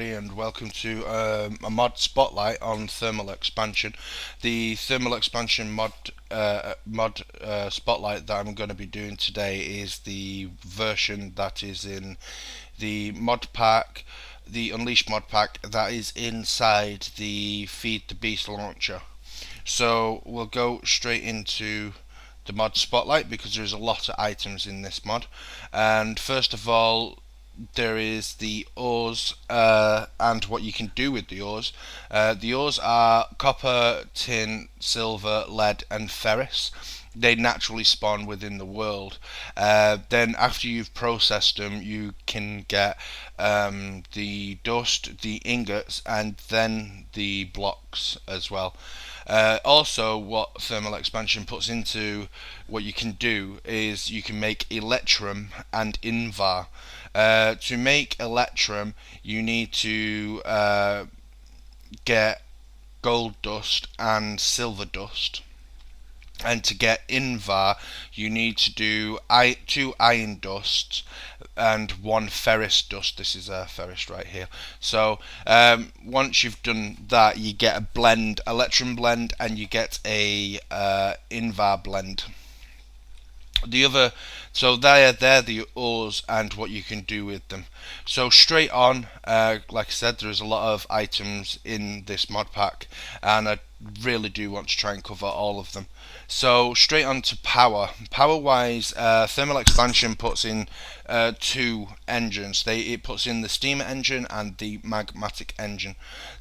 everybody, and welcome to a mod spotlight on thermal expansion. The thermal expansion mod spotlight that I'm going to be doing today is the version that is in the mod pack, the Unleashed mod pack that is inside the Feed the Beast launcher. So we'll go straight into the mod spotlight because there's a lot of items in this mod. And first of all, there is the ores and what you can do with the ores. The ores are copper, tin, silver, lead, and ferrous. They naturally spawn within the world. Then after you've processed them, you can get the dust, the ingots, and then the blocks as well. Also, what thermal expansion puts into what you can do is you can make electrum and invar. To make electrum, you need to get gold dust and silver dust. And to get invar, you need to do 2 iron dusts and 1 ferrous dust. This is a ferrous right here. So once you've done that, you get a blend, electrum blend, and you get a invar blend. So they're the ores and what you can do with them. So straight on, like I said, there's a lot of items in this mod pack, and I really do want to try and cover all of them. So straight on to power. Power wise, thermal expansion puts in 2 engines. It puts in the steam engine and the magmatic engine.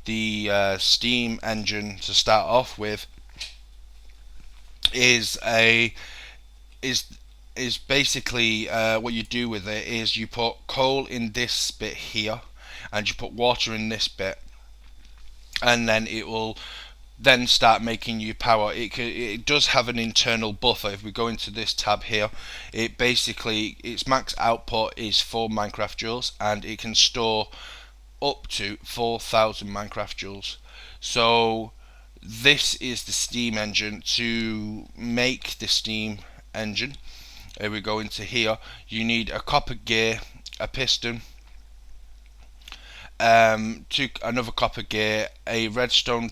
The steam engine, to start off with, is basically what you do with it is you put coal in this bit here, and you put water in this bit, and then it will then start making you power. It does have an internal buffer. If we go into this tab here, its max output is 4 Minecraft joules, and it can store up to 4,000 Minecraft joules. So this is the steam engine. To make the steam engine, we go into here, you need a copper gear, a piston, another copper gear, a redstone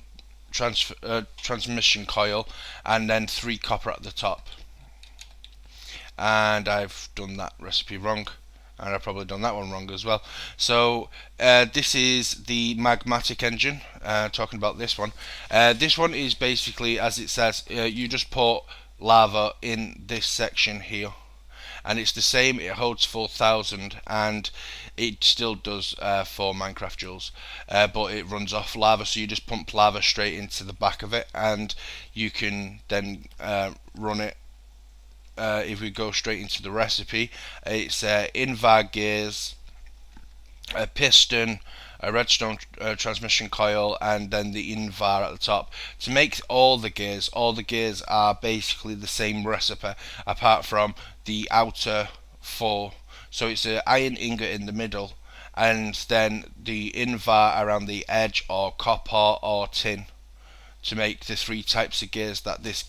transmission coil, and then 3 copper at the top. And I've done that recipe wrong, and I've probably done that one wrong as well. So this is the magmatic engine. Talking about this one, this one is basically, as it says, you just put lava in this section here, and it's the same. It holds 4,000, and it still does 4 Minecraft joules, but it runs off lava, so you just pump lava straight into the back of it, and you can then run it. If we go straight into the recipe, it's invar gears, a piston, a redstone transmission coil, and then the invar at the top. To make all the gears are basically the same recipe, apart from the outer 4. So it's an iron ingot in the middle, and then the invar around the edge, or copper or tin, to make the 3 types of gears that this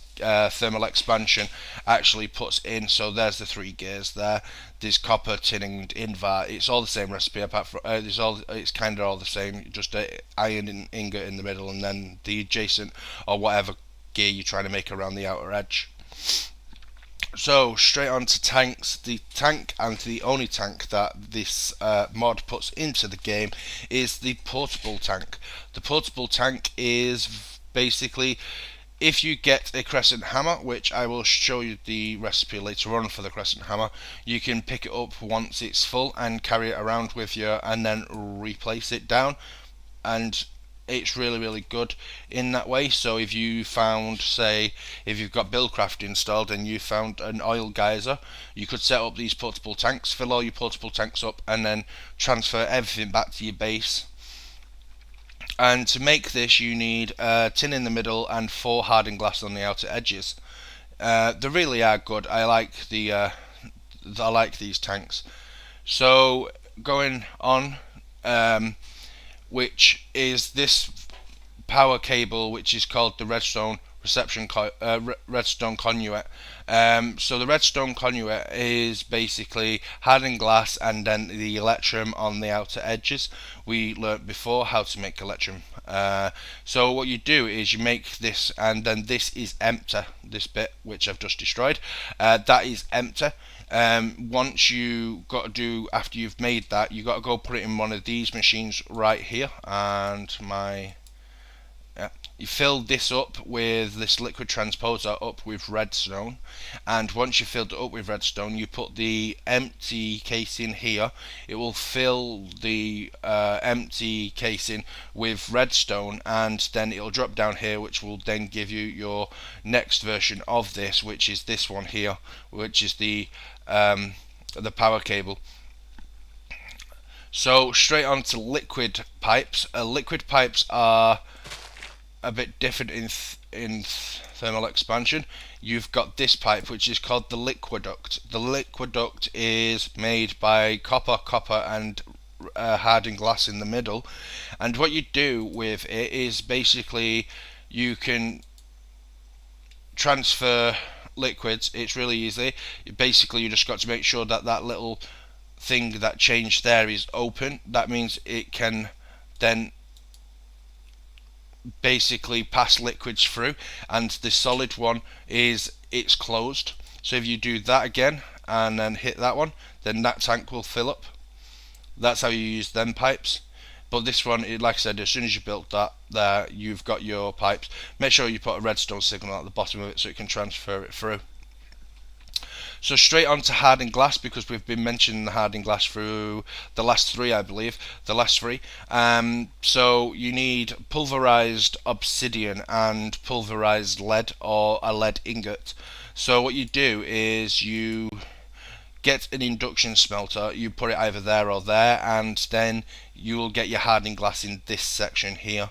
thermal expansion actually puts in. So there's the 3 gears there. There's copper, tin, and invar. It's all the same recipe, apart from it's kind of all the same, just an iron ingot in the middle, and then the adjacent or whatever gear you're trying to make around the outer edge. So straight on to tanks. The tank, and the only tank that this mod puts into the game, is the portable tank. The portable tank is basically, if you get a crescent hammer, which I will show you the recipe later on for the crescent hammer, you can pick it up once it's full and carry it around with you, and then replace it down, and it's really good in that way. So if you found, say, if you've got Buildcraft installed and you found an oil geyser, you could set up these portable tanks, fill all your portable tanks up, and then transfer everything back to your base. And to make this, you need tin in the middle and 4 hardened glass on the outer edges. They really are good. I like these tanks. So going on, which is this power cable, which is called the Redstone redstone conduit. So the redstone conduit is basically hardened glass and then the electrum on the outer edges. We learnt before how to make electrum. So what you do is you make this, and then this is empty. This bit which I've just destroyed, that is empty. Once you got to do, after you've made that, you got to go put it in one of these machines right here, and you fill this up with this liquid transposer up with redstone, and once you filled it up with redstone, you put the empty casing here. It will fill the empty casing with redstone, and then it'll drop down here, which will then give you your next version of this, which is this one here, which is the power cable. So straight on to liquid pipes. Liquid pipes are a bit different in thermal expansion. You've got this pipe which is called the liquiduct. The liquiduct is made by copper and hardened glass in the middle, and what you do with it is basically you can transfer liquids. It's really easy. Basically you just got to make sure that that little thing that changed there is open. That means it can then basically pass liquids through, and the solid one is it's closed. So if you do that again and then hit that one, then that tank will fill up. That's how you use them pipes. But this one, like I said, as soon as you built that there, you've got your pipes. Make sure you put a redstone signal at the bottom of it so it can transfer it through. So straight on to hardened glass, because we've been mentioning the hardened glass through the last three, I believe, the last three. So you need pulverized obsidian and pulverized lead, or a lead ingot. So what you do is you get an induction smelter, you put it either there or there, and then you will get your hardened glass in this section here.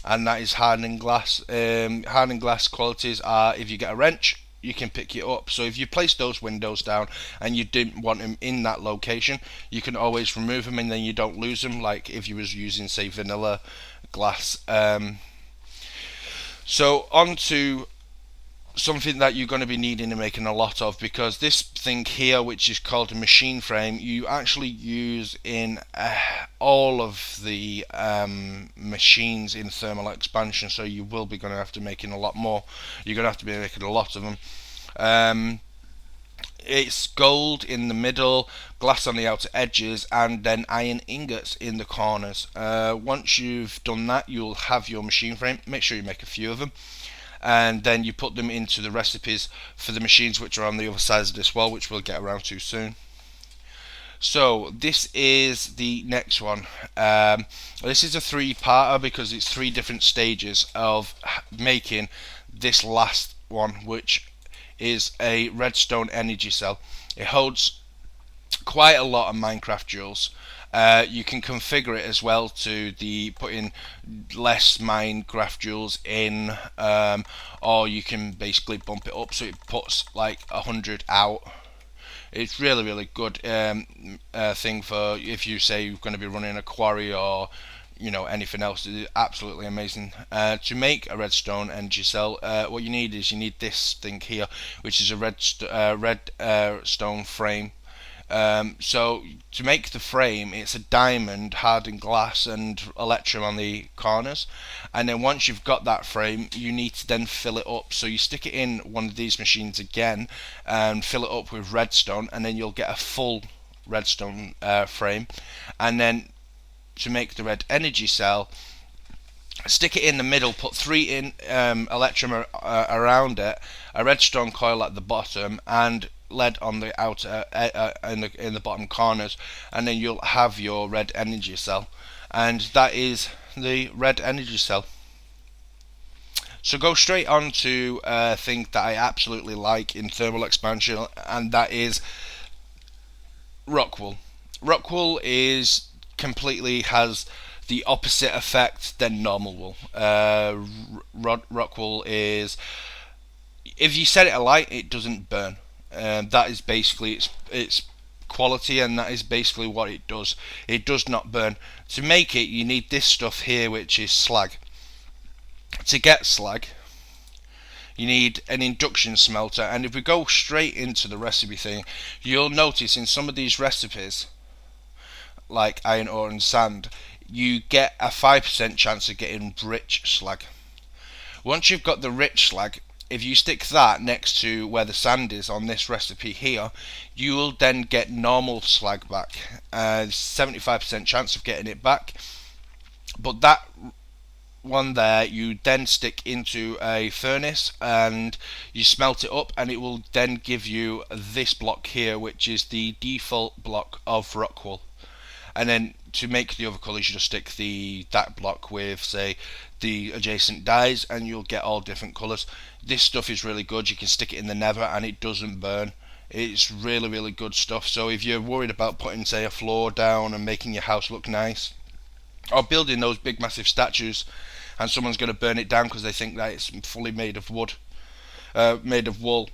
And that is hardened glass. Hardened glass qualities are, if you get a wrench, you can pick it up. So if you place those windows down and you didn't want them in that location, you can always remove them and then you don't lose them, like if you was using, say, vanilla glass. So on to something that you're going to be needing and making a lot of, because this thing here, which is called a machine frame, you actually use in all of the machines in thermal expansion. So you will be going to have to making a lot more. You're going to have to be making a lot of them. It's gold in the middle, glass on the outer edges, and then iron ingots in the corners. Once you've done that, you'll have your machine frame. Make sure you make a few of them, and then you put them into the recipes for the machines which are on the other sides of this wall, which we'll get around to soon. So this is the next one. This is a three-parter because it's three different stages of making this last one, which is a redstone energy cell. It holds quite a lot of Minecraft joules. You can configure it as well to put in less Minecraft joules in, or you can basically bump it up so it puts like 100 out. It's really good thing for if you say you're going to be running a quarry or anything else. It's absolutely amazing. To make a redstone energy cell, what you need is this thing here, which is a redstone frame. So to make the frame, it's a diamond, hardened glass, and electrum on the corners. And then once you've got that frame, you need to then fill it up. So you stick it in one of these machines again and fill it up with redstone, and then you'll get a full redstone frame. And then to make the red energy cell, stick it in the middle, put 3 in electrum around it, a redstone coil at the bottom, and lead on the outer in the bottom corners, and then you'll have your red energy cell, and that is the red energy cell. So go straight on to a thing that I absolutely like in thermal expansion, and that is rockwool. Rockwool is has the opposite effect than normal wool. Rockwool is, if you set it alight, it doesn't burn. That is basically its quality, and that is basically what it does. It does not burn. To make it, you need this stuff here, which is slag. To get slag, you need an induction smelter. And if we go straight into the recipe thing, you'll notice in some of these recipes, like iron ore and sand, you get a 5% chance of getting rich slag. Once you've got the rich slag, if you stick that next to where the sand is on this recipe here, you will then get normal slag back. 75% chance of getting it back. But that one there, you then stick into a furnace and you smelt it up, and it will then give you this block here, which is the default block of rockwall. And then to make the other colours, you just stick that block with, say, the adjacent dyes, and you'll get all different colours. This stuff is really good. You can stick it in the nether and it doesn't burn. It's really, really good stuff. So if you're worried about putting, say, a floor down and making your house look nice, or building those big massive statues, and someone's going to burn it down because they think that it's fully made of wood, made of wool,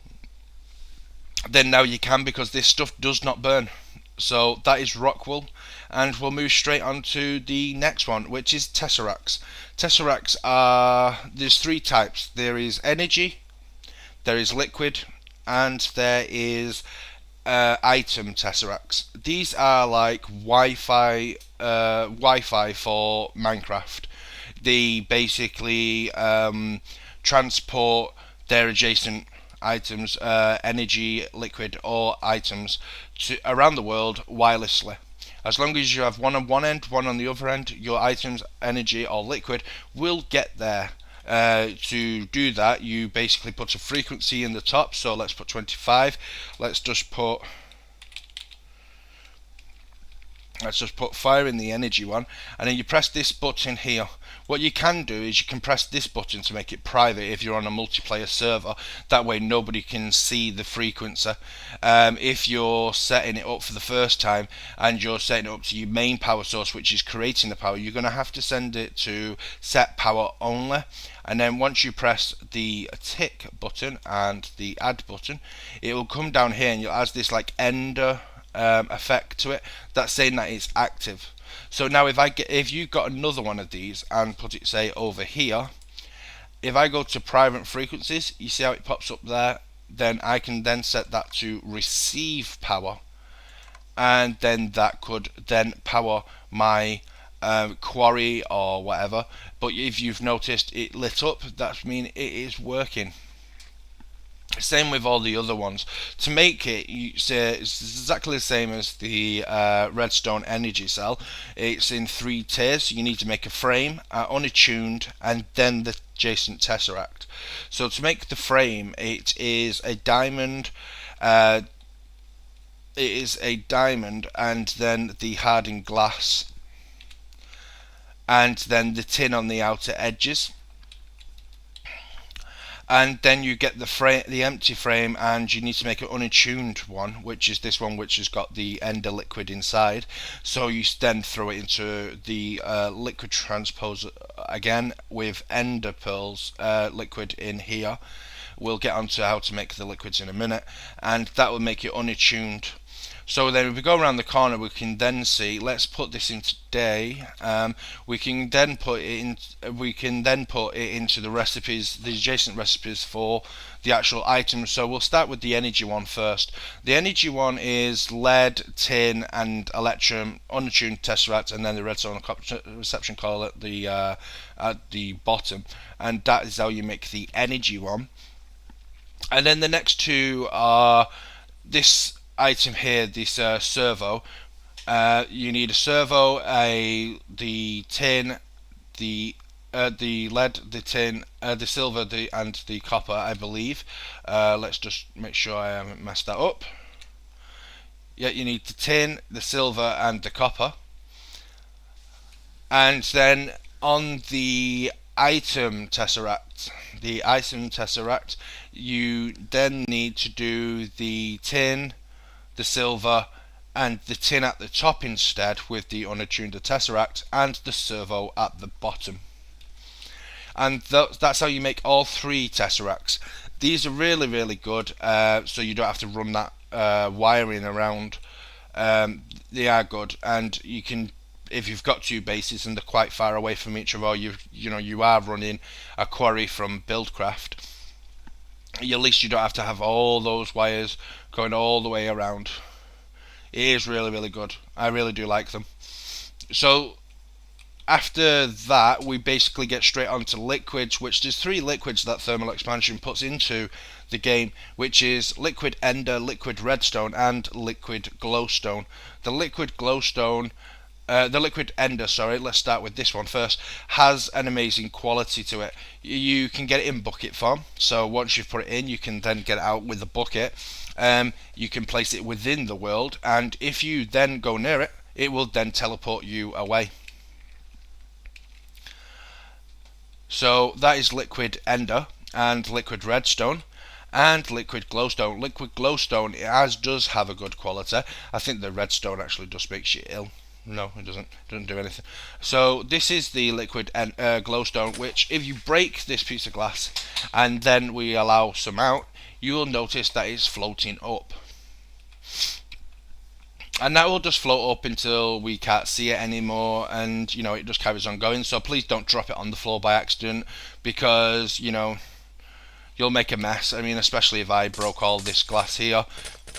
then now you can, because this stuff does not burn. So that is rockwool, and we'll move straight on to the next one, which is tesseracts. Tesseracts there's three types. There is energy, there is liquid, and there is item tesseracts. These are like Wi-Fi for Minecraft. They basically transport their adjacent items, energy, liquid, or items around the world wirelessly. As long as you have one on one end, one on the other end, your items, energy, or liquid will get there. To do that, you basically put a frequency in the top. So let's put 25. Let's just put fire in the energy one, and then you press this button here. What you can do is you can press this button to make it private if you're on a multiplayer server. That way nobody can see the frequency. If you're setting it up for the first time and you're setting it up to your main power source, which is creating the power, you're going to have to send it to set power only. And then once you press the tick button and the add button, it will come down here and you'll add this like ender effect to it. That's saying that it's active. So now if you've got another one of these and put it, say, over here, if I go to private frequencies, you see how it pops up there, then I can then set that to receive power, and then that could then power my quarry or whatever. But if you've noticed it lit up, that means it is working. Same with all the other ones. To make it, you say it's exactly the same as the redstone energy cell. It's in 3 tiers. You need to make a frame, unattuned, and then the adjacent tesseract. So to make the frame, it is a diamond. And then the hardened glass, and then the tin on the outer edges. And then you get the empty frame, and you need to make an unattuned one, which is this one, which has got the ender liquid inside. So you then throw it into the liquid transposer again with ender pearls liquid in here. We'll get onto how to make the liquids in a minute, and that will make it unattuned. So then if we go around the corner, we can then see, let's put this into day. We can then put it into the recipes, the adjacent recipes for the actual items. So we'll start with the energy one first. The energy one is lead, tin, and electrum, unattuned tesseract, and then the redstone reception coil at the bottom. And that is how you make the energy one. And then the next two are this item here, this servo. You need a servo, the tin, the lead, the tin, the silver, and the copper, I believe. Let's just make sure I haven't messed that up. Yeah, you need the tin, the silver, and the copper. And then on the item tesseract, you then need to do the tin, the silver, and the tin at the top instead, with the unattuned tesseract and the servo at the bottom. And that's how you make all 3 tesseracts. These are really, really good, so you don't have to run that wiring around. They are good, and you can, if you've got 2 bases and they're quite far away from each other, or you are running a quarry from Buildcraft, At least you don't have to have all those wires going all the way around. It is really, really good. I really do like them. So after that, we basically get straight onto liquids, which there's 3 liquids that thermal expansion puts into the game, which is liquid ender, liquid redstone, and liquid glowstone. The liquid glowstone, the liquid ender, sorry, let's start with this one first, has an amazing quality to it. You can get it in bucket form, so once you've put it in, you can then get it out with a bucket. You can place it within the world, and if you then go near it, it will then teleport you away. So that is liquid ender and liquid redstone and liquid glowstone. Liquid glowstone does have a good quality. I think the redstone actually just makes you ill. No, it doesn't. It doesn't do anything. So this is the liquid glowstone, which if you break this piece of glass and then we allow some out, you will notice that it's floating up. And that will just float up until we can't see it anymore, and it just carries on going. So please don't drop it on the floor by accident, because you'll make a mess. I mean, especially if I broke all this glass here,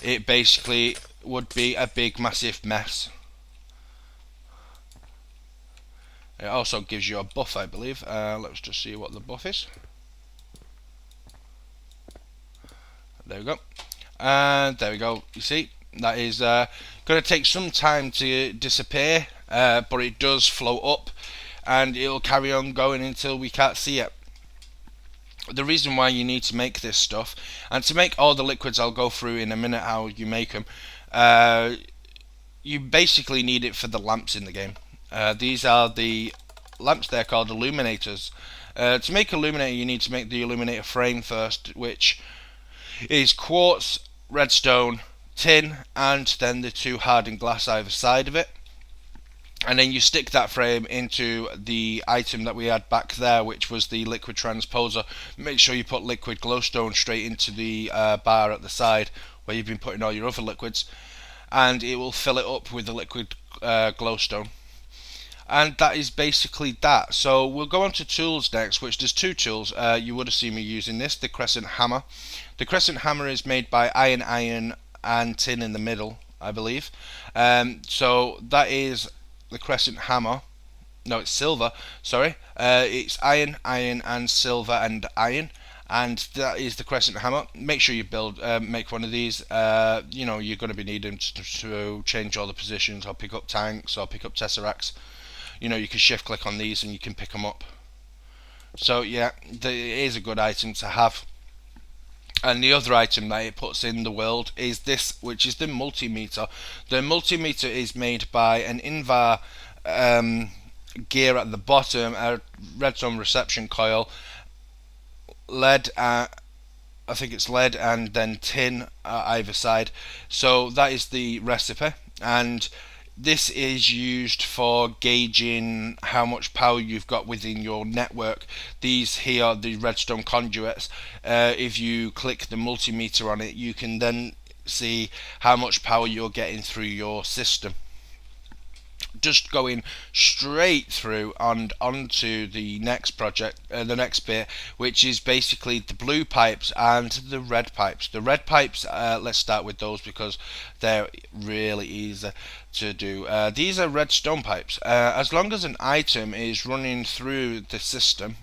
it basically would be a big massive mess. It also gives you a buff, I believe. Let's just see what the buff is. There we go. And there we go. You see, that is going to take some time to disappear, but it does float up and it'll carry on going until we can't see it. The reason why you need to make this stuff, and to make all the liquids I'll go through in a minute how you make them, you basically need it for the lamps in the game. These are the lamps, they're called Illuminators. To make Illuminator, you need to make the Illuminator frame first, which is quartz, redstone, tin, and then the 2 hardened glass either side of it. And then you stick that frame into the item that we had back there, which was the liquid transposer. Make sure you put liquid glowstone straight into the bar at the side where you've been putting all your other liquids, and it will fill it up with the liquid glowstone. And that is basically that. So we'll go on to tools next, which there's 2 tools. You would have seen me using this, the crescent hammer. The crescent hammer is made by iron and tin in the middle, I believe. So that is the crescent hammer. No, it's silver, sorry. It's iron, and silver and iron. And that is the crescent hammer. Make sure you make one of these. You're going to be needing to change all the positions, or pick up tanks, or pick up tesseracts. You can shift click on these and you can pick them up. So yeah, it is a good item to have. And the other item that it puts in the world is this, which is the multimeter. The multimeter is made by an invar gear at the bottom, a redstone reception coil, lead, I think it's lead, and then tin either side. So that is the recipe, and this is used for gauging how much power you've got within your network. These here are the redstone conduits. If you click the multimeter on it, you can then see how much power you're getting through your system. Just going straight through and onto the next project, the next bit, which is basically the blue pipes and the red pipes. The red pipes, let's start with those because they're really easy to do. These are redstone pipes. As long as an item is running through the system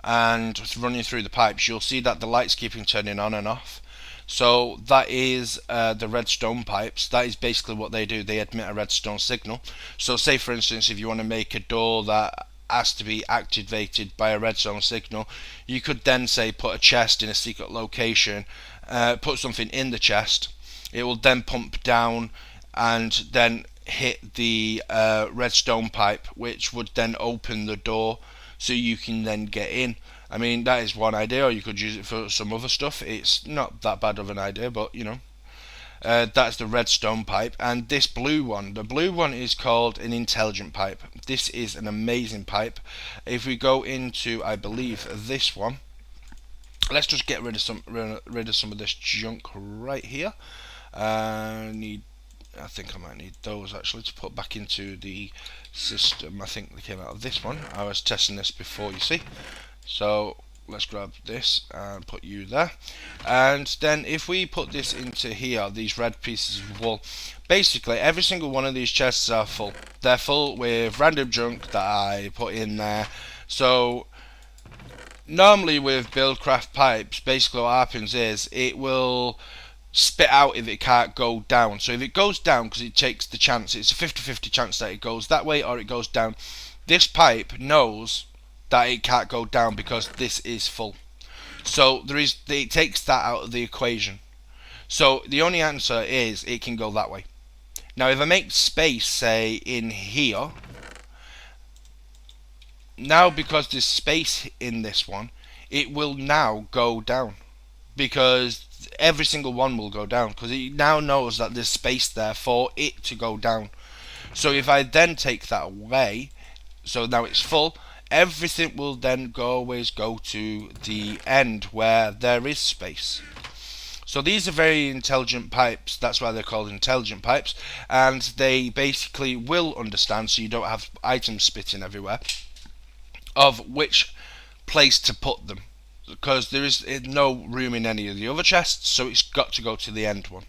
and running through the pipes, you'll see that the lights keep turning on and off. So that is the redstone pipes. That is basically what they do. They emit a redstone signal. So say for instance, if you want to make a door that has to be activated by a redstone signal, you could then say put a chest in a secret location, put something in the chest. It will then pump down and then hit the redstone pipe, which would then open the door so you can then get in. I mean, that is one idea, or you could use it for some other stuff. It's not that bad of an idea, but that's the redstone pipe. And this blue one, the blue one is called an intelligent pipe. This is an amazing pipe. If we go into, I believe, this one, let's just get rid of some of this junk right here. I think I might need those actually to put back into the system. I think they came out of this one. I was testing this before, you see. So let's grab this and put you there. And then if we put this into here, these red pieces of wool, basically every single one of these chests are full. They're full with random junk that I put in there. So normally with buildcraft pipes, basically what happens is it will spit out if it can't go down. So if it goes down, because it takes the chance, it's a 50-50 chance that it goes that way or it goes down, this pipe knows that it can't go down because this is full. So it takes that out of the equation. So the only answer is it can go that way. Now if I make space, say in here, now because there's space in this one, it will now go down, because every single one will go down, because it now knows that there's space there for it to go down. So if I then take that away, so now it's full, everything will then always go to the end where there is space. So these are very intelligent pipes, that's why they're called intelligent pipes, and they basically will understand, so you don't have items spitting everywhere, of which place to put them, because there is no room in any of the other chests, so it's got to go to the end one.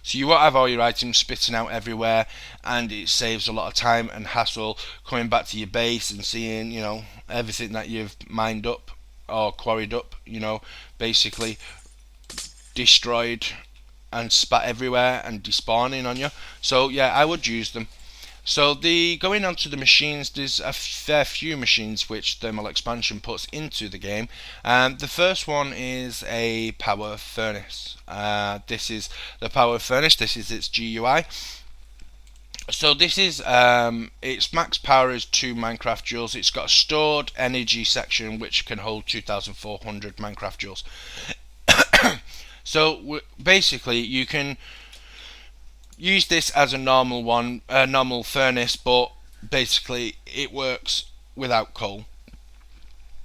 So you won't have all your items spitting out everywhere, and it saves a lot of time and hassle coming back to your base and seeing, you know, everything that you've mined up or quarried up, you know, basically destroyed and spat everywhere and despawning on you. So yeah, I would use them. So going on to the machines, there's a fair few machines which thermal expansion puts into the game. The first one is a power furnace. This is the power furnace, this is its GUI. So this is, its max power is 2 Minecraft joules. It's got a stored energy section which can hold 2400 Minecraft joules. So basically you can use this as a normal furnace, but basically it works without coal.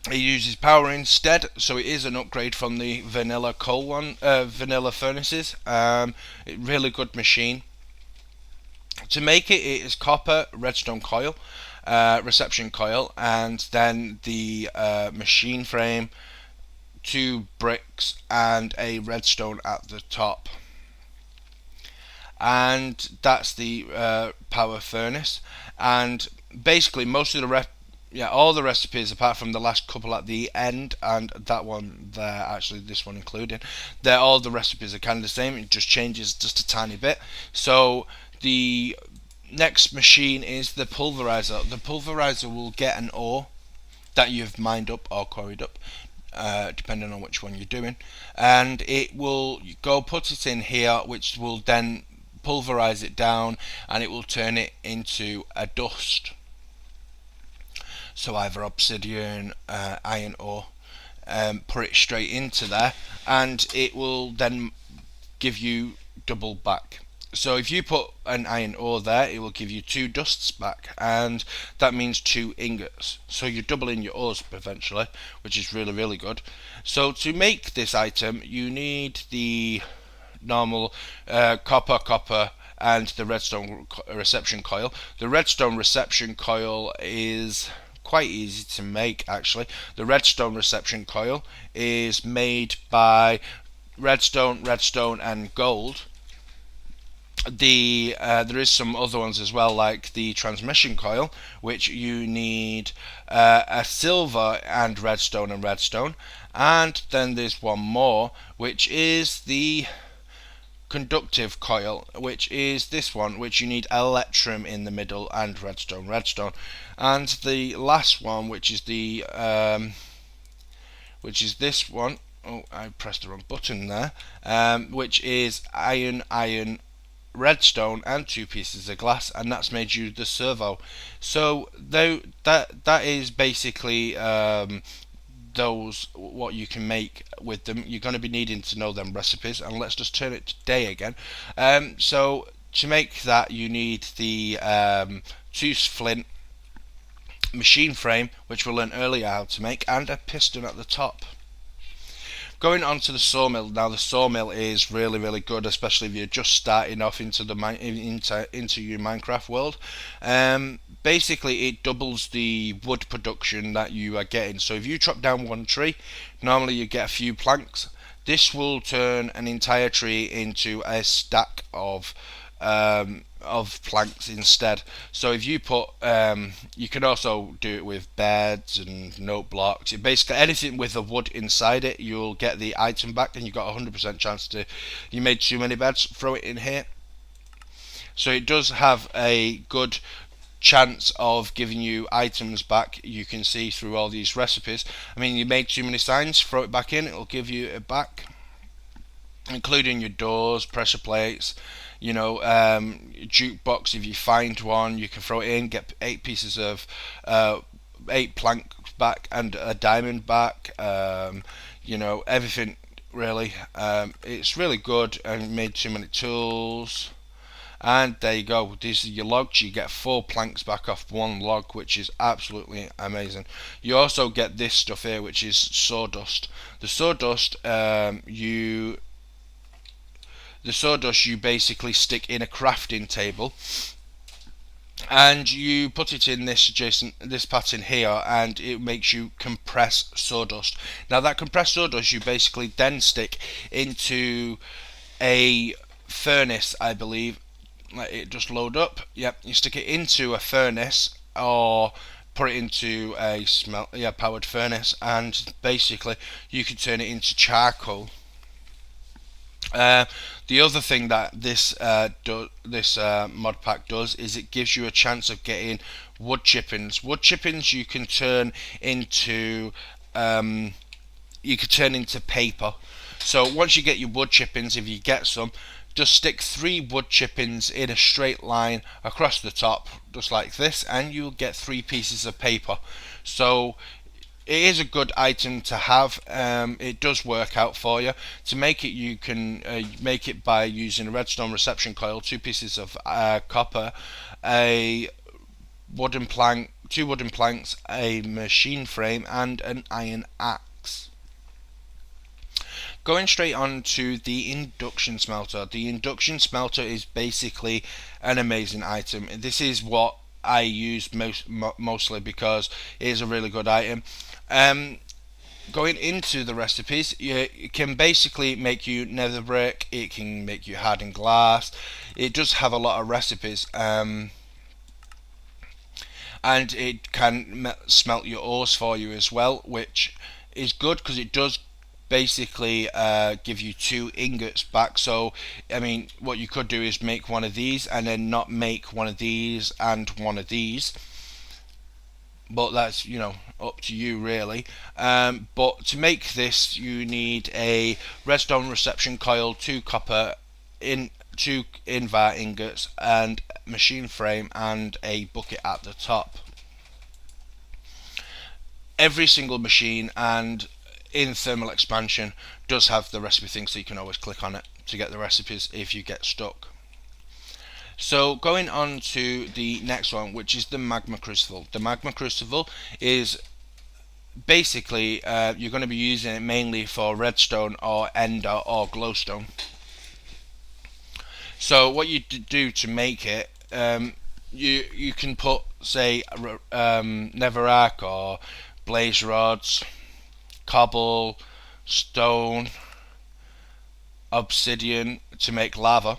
It uses power instead, so it is an upgrade from the vanilla coal one, vanilla furnaces. Really good machine. To make it, it is copper, redstone coil, reception coil, and then the machine frame, 2 bricks, and a redstone at the top. And that's the power furnace. And basically most of the all the recipes apart from the last couple at the end and that one there, actually this one included, all the recipes are kind of the same, it just changes just a tiny bit. So the next machine is the pulverizer. The pulverizer will get an ore that you've mined up or quarried up, depending on which one you're doing, and it will go put it in here, which will then pulverize it down and it will turn it into a dust. So either obsidian, iron ore, put it straight into there and it will then give you double back. So if you put an iron ore there, it will give you 2 dusts back, and that means 2 ingots. So you're doubling your ores eventually, which is really, really good. So to make this item, you need the normal copper, and the redstone reception coil. The redstone reception coil is quite easy to make, actually. The redstone reception coil is made by redstone, and gold. There is some other ones as well, like the transmission coil, which you need a silver and redstone, and then there's one more, which is the conductive coil, which is this one, which you need electrum in the middle and redstone, and the last one, which is the this one. Oh, I pressed the wrong button there. Which is iron, redstone, and 2 pieces of glass, and that's made you the servo. So that is basically those what you can make with them. You're going to be needing to know them recipes, and let's just turn it to day again. So to make that, you need the 2 flint, machine frame, which we learned earlier how to make, and a piston at the top. Going on to the sawmill. Now the sawmill is really, really good, especially if you're just starting off into the into your Minecraft world. basically it doubles the wood production that you are getting. So if you chop down one tree, normally you get a few planks. This will turn an entire tree into a stack of planks instead. So if you put, you can also do it with beds and note blocks. Basically anything with the wood inside it, you'll get the item back, and you've got a 100% chance to. You made too many beds, throw it in here. So it does have a good chance of giving you items back. You can see through all these recipes. I mean, you made too many signs, throw it back in, it'll give you it back, including your doors, pressure plates, jukebox. If you find one, you can throw it in, get 8 pieces of 8 planks back and a diamond back. Everything really. It's really good. And made too many tools. And there you go. These are your logs. You get 4 planks back off 1 log, which is absolutely amazing. You also get this stuff here, which is sawdust. The sawdust, you basically stick in a crafting table, and you put it in this pattern here, and it makes you compress sawdust. Now that compressed sawdust you basically then stick into a furnace, I believe. Let it just load up. Yep, you stick it into a furnace, or put it into a powered furnace, and basically you can turn it into charcoal. The other thing that this mod pack does is it gives you a chance of getting wood chippings. Wood chippings you can turn into paper. So once you get your wood chippings, if you get some, just stick 3 wood chippings in a straight line across the top, just like this, and you'll get 3 pieces of paper. So it is a good item to have. It does work out for you. To make it, you can make it by using a redstone reception coil, 2 pieces of copper, a wooden plank, 2 wooden planks, a machine frame, and an iron axe. Going straight on to the induction smelter. The induction smelter is basically an amazing item. This is what I use mostly because it is a really good item. Going into the recipes, it can basically make you nether brick, it can make you hardened glass. It does have a lot of recipes, and it can smelt your ores for you as well, which is good because it does basically give you 2 ingots back. So I mean, what you could do is make one of these and then not make one of these and one of these, but that's up to you really. But to make this, you need a redstone reception coil, 2 copper, 2 invar ingots, and machine frame, and a bucket at the top. Every single machine and in thermal expansion does have the recipe thing, so you can always click on it to get the recipes if you get stuck. So going on to the next one, which is the magma crucible. The magma crucible is basically you're going to be using it mainly for redstone or ender or glowstone. So what you do to make it, you can put, say, netherrack or blaze rods, cobble, stone, obsidian to make lava,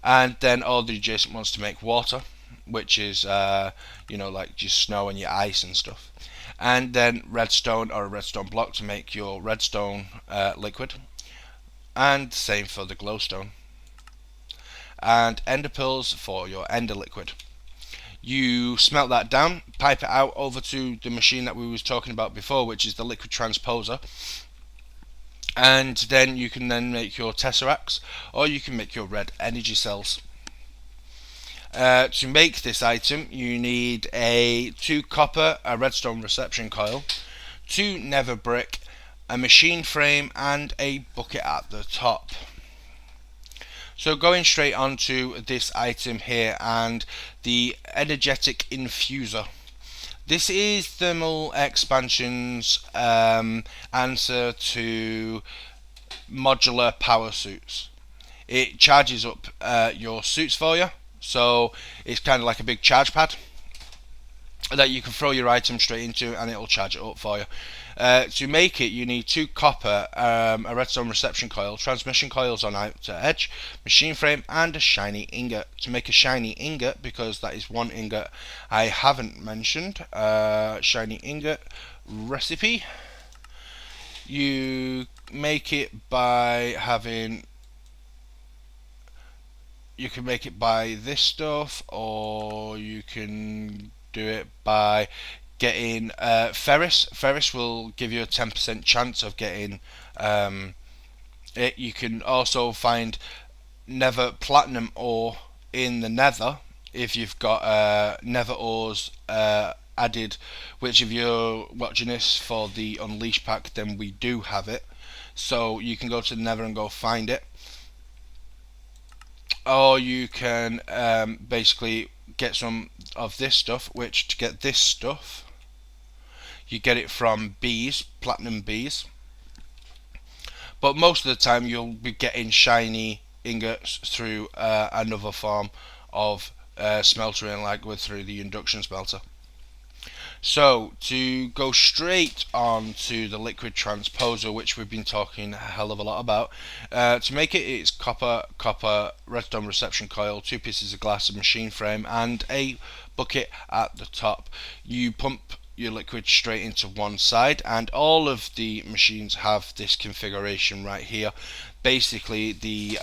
and then all the adjacent ones to make water, which is like just snow and your ice and stuff, and then redstone or a redstone block to make your redstone liquid, and same for the glowstone, and ender pearls for your ender liquid. You smelt that down, pipe it out over to the machine that we was talking about before, which is the liquid transposer, and then you can then make your tesseracts, or you can make your red energy cells. To make this item, you need 2 copper, a redstone reception coil, 2 nether brick, a machine frame, and a bucket at the top. So going straight onto this item here, and the energetic infuser. This is thermal expansion's answer to modular power suits. It charges up your suits for you, so it's kind of like a big charge pad. that you can throw your item straight into, and it'll charge it up for you. To make it, you need 2 copper, a redstone reception coil, transmission coils on outer edge, machine frame, and a shiny ingot. To make a shiny ingot, because that is one ingot I haven't mentioned, shiny ingot recipe. You make it by having. You can make it by this stuff, or you can do it by getting ferrous. Ferrous will give you a 10% chance of getting it. You can also find nether platinum ore in the nether if you've got nether ores added, which if you're watching this for the Unleash pack, then we do have it. So you can go to the nether and go find it. Or you can basically get some of this stuff, which to get this stuff you get it from bees, platinum bees, but most of the time you'll be getting shiny ingots through another form of smeltering, like through the induction smelter. So to go straight on to the liquid transposer, which we've been talking a hell of a lot about, to make it, it's copper redstone reception coil, 2 pieces of glass, a machine frame, and a bucket at the top. You pump your liquid straight into one side, and all of the machines have this configuration right here. Basically, you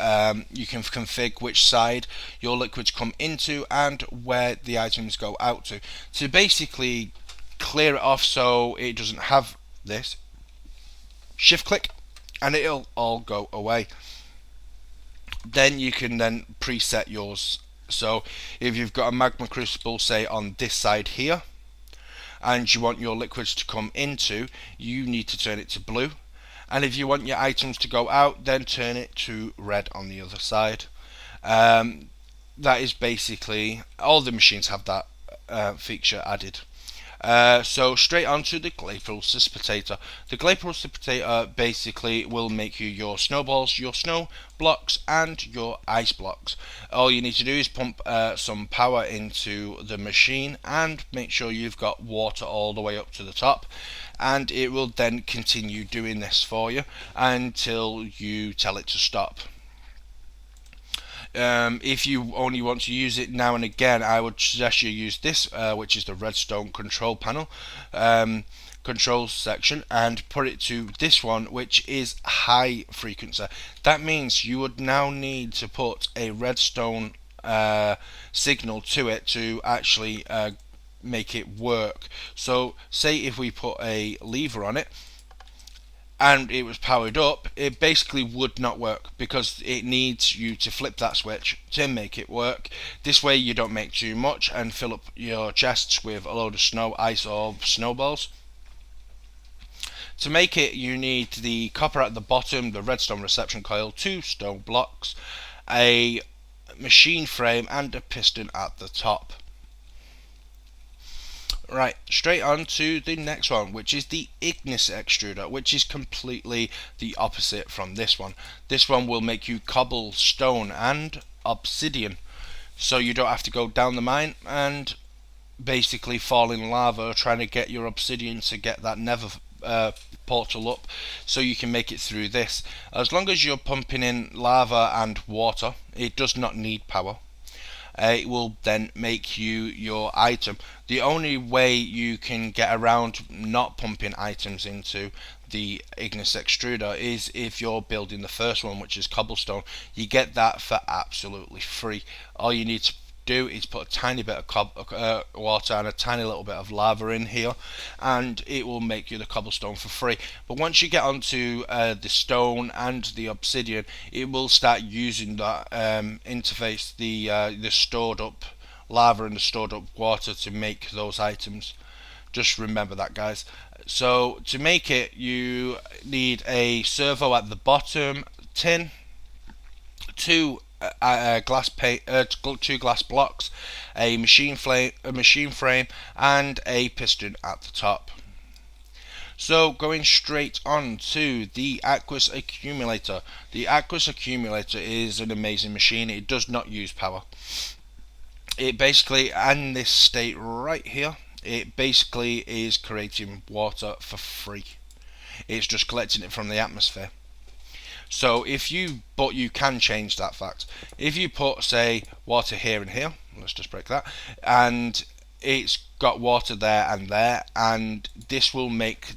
can configure which side your liquids come into and where the items go out to basically clear it off so it doesn't have this. Shift click and it'll all go away. Then you can then preset yours. So if you've got a magma crucible, say on this side here, and you want your liquids to come into, you need to turn it to blue. And if you want your items to go out, then turn it to red on the other side. That is basically, all the machines have that feature added. So straight on to the clay precipitator. The clay precipitator basically will make you your snowballs, your snow blocks, and your ice blocks. All you need to do is pump some power into the machine and make sure you've got water all the way up to the top, and it will then continue doing this for you until you tell it to stop. If you only want to use it now and again, I would suggest you use this, which is the redstone control panel, control section, and put it to this one, which is high frequency. That means you would now need to put a redstone signal to it to actually make it work. So say if we put a lever on it and it was powered up, it basically would not work because it needs you to flip that switch to make it work. This way you don't make too much and fill up your chests with a load of snow, ice, or snowballs. To make it, you need the copper at the bottom, the redstone reception coil, 2 stone blocks, a machine frame, and a piston at the top. Right, straight on to the next one, which is the ignis extruder, which is completely the opposite from this one. This one will make you cobblestone and obsidian, so you don't have to go down the mine and basically fall in lava trying to get your obsidian to get that nether portal up, so you can make it through this. As long as you're pumping in lava and water, it does not need power. It will then make you your item. The only way you can get around not pumping items into the ignis extruder is if you're building the first one, which is cobblestone. You get that for absolutely free. All you need to do is put a tiny bit of water and a tiny little bit of lava in here, and it will make you the cobblestone for free. But once you get onto the stone and the obsidian, it will start using that interface, the stored up lava and the stored up water to make those items. Just remember that, guys. So to make it, you need a servo at the bottom, tin, two glass blocks, a machine frame, and a piston at the top. So going straight on to the aqua accumulator. The aqua accumulator is an amazing machine. It does not use power. It basically, in this state right here, it basically is creating water for free. It's just collecting it from the atmosphere. So but you can change that fact. If you put, say, water here and here, let's just break that, and it's got water there, and this will make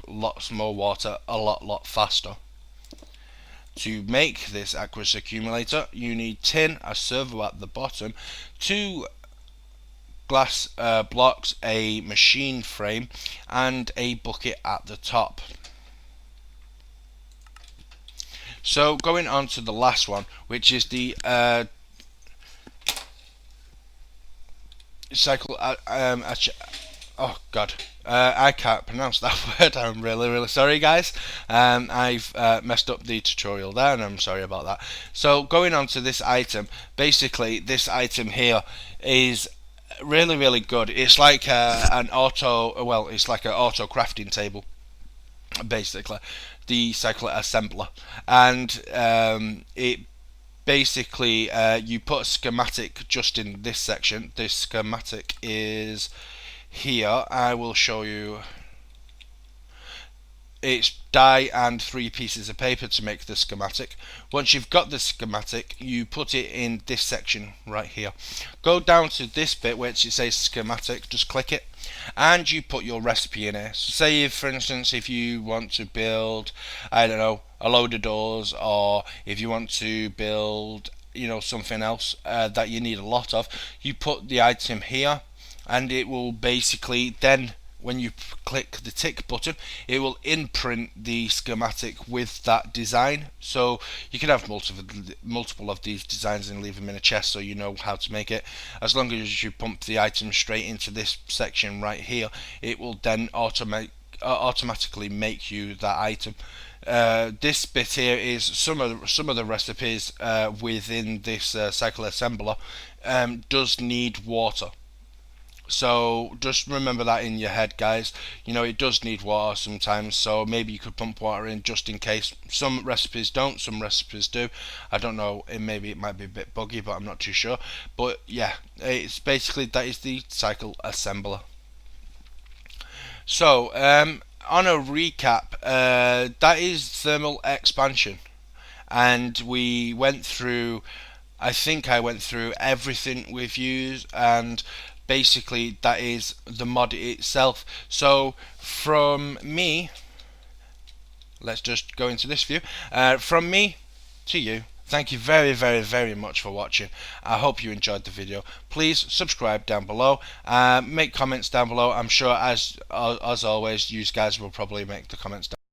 lots more water a lot faster. To make this aqua accumulator, you need tin, a servo at the bottom, 2 glass blocks, a machine frame, and a bucket at the top. So going on to the last one, which is the cycle. Oh God, I can't pronounce that word. I'm really sorry, guys. I've messed up the tutorial there, and I'm sorry about that. So going on to this item, basically this item here is really good. It's like it's like an auto crafting table, basically, the cycle assembler, and it basically you put a schematic just in this section. This schematic is here. I will show you. It's die and 3 pieces of paper to make the schematic. Once you've got the schematic, you put it in this section right here. Go down to this bit which it says schematic, just click it, and you put your recipe in here. So say if, for instance, if you want to build, I don't know, a load of doors, or if you want to build, you know, something else that you need a lot of, you put the item here, and it will basically then, when you click the tick button, it will imprint the schematic with that design. So you can have multiple of these designs and leave them in a chest, so you know how to make it. As long as you pump the item straight into this section right here, it will then automatically make you that item. This bit here is some of the recipes within this cycle assembler does need water. So just remember that in your head, guys. You know, it does need water sometimes, so maybe you could pump water in just in case. Some recipes don't, some recipes do. I don't know, maybe it might be a bit buggy, but I'm not too sure. But yeah, it's basically, that is the cycle assembler. So on a recap, that is thermal expansion, and we went through, I think I went through everything we've used, and basically that is the mod itself. So from me, let's just go into this view. From me to you, thank you very much for watching. I hope you enjoyed the video. Please subscribe down below, make comments down below. I'm sure as always you guys will probably make the comments down